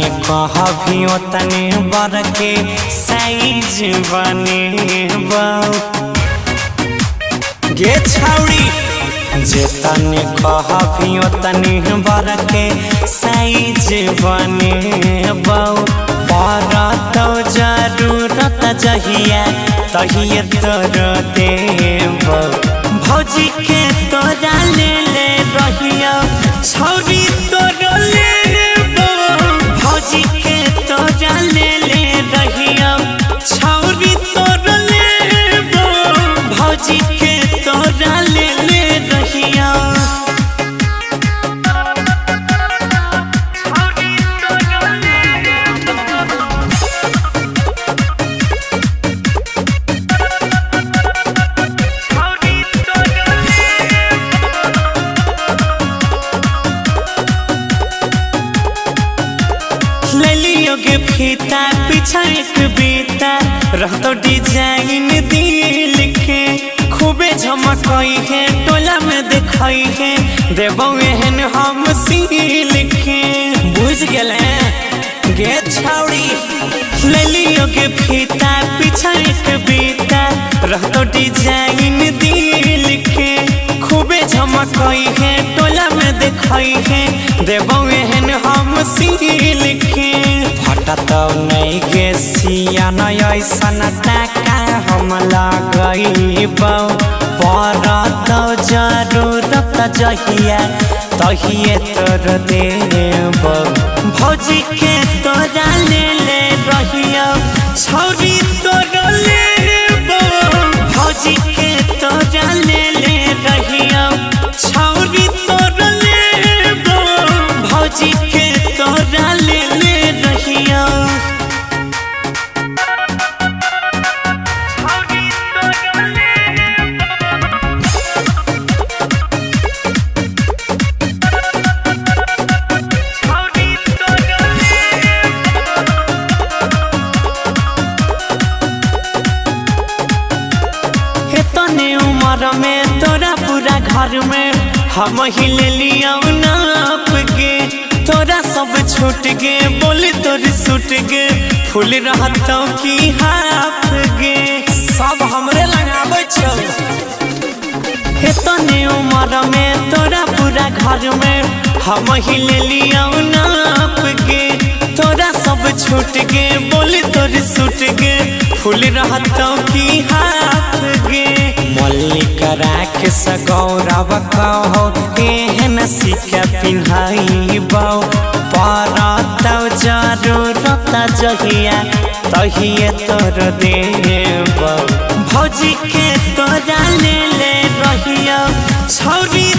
जेतने कहभी ओतने बर के साइज बनेबौ गे छौड़ी जेतने कहभी ओतने बर के साइज बनेबौ परतौ जरूरत जहिया तहिए तोर देबौ भौजी के तोरा ले ले रहिया छौड़ी तोरा लेबौ भौजी के तोरा ले ले रहिया छौड़ी तोरा लेबौ भौजी के तोरा ले ले रहिया के फीता पीछा एक बीता रहतो डिजाइन दिल के खूबे झमकई है टोला में देखई है देबौ एहन हम सील के बुझ गेले गे छौड़ी ले लियो के फीता पीछा एक बीता रहतो डिजाइन दिल के खूबे झमकई है टोला में देखई है देबौ एहन हम सील के फटतौ नहीं गे सियान ऐसन टाका हम लगैबौ परतौ जरूरत जहिया तहिए तोर देबौ भौजी के तोरा ले ले रहिया छौड़ी तोरा लेबौ भौजी के तोरा ले ले रहिया छौड़ी तोरा लेबौ भौजी के तोरा ले ले रहिया उम्र में तोरा पूरा घर में हम ही ले लिया नाप के तोरा सब छूट गे बोले तोरी सूट गे फूल रहतौ की हाफ गे सब हमरे लगाबै छौ तने उम्र में तोरा पूरा घर में हम ही ले लिया नाप गे तोरा सब छूट गे बोले तोरी सूट गे फूल रहतौ की हाफ गे मल्लिक राख सगौरव कहो केहन सिक्का पिन्हैबौ परतौ जरूरत जहिया तहिए तोर देबौ भौजी के तोरा ले ले रहिया छौड़ी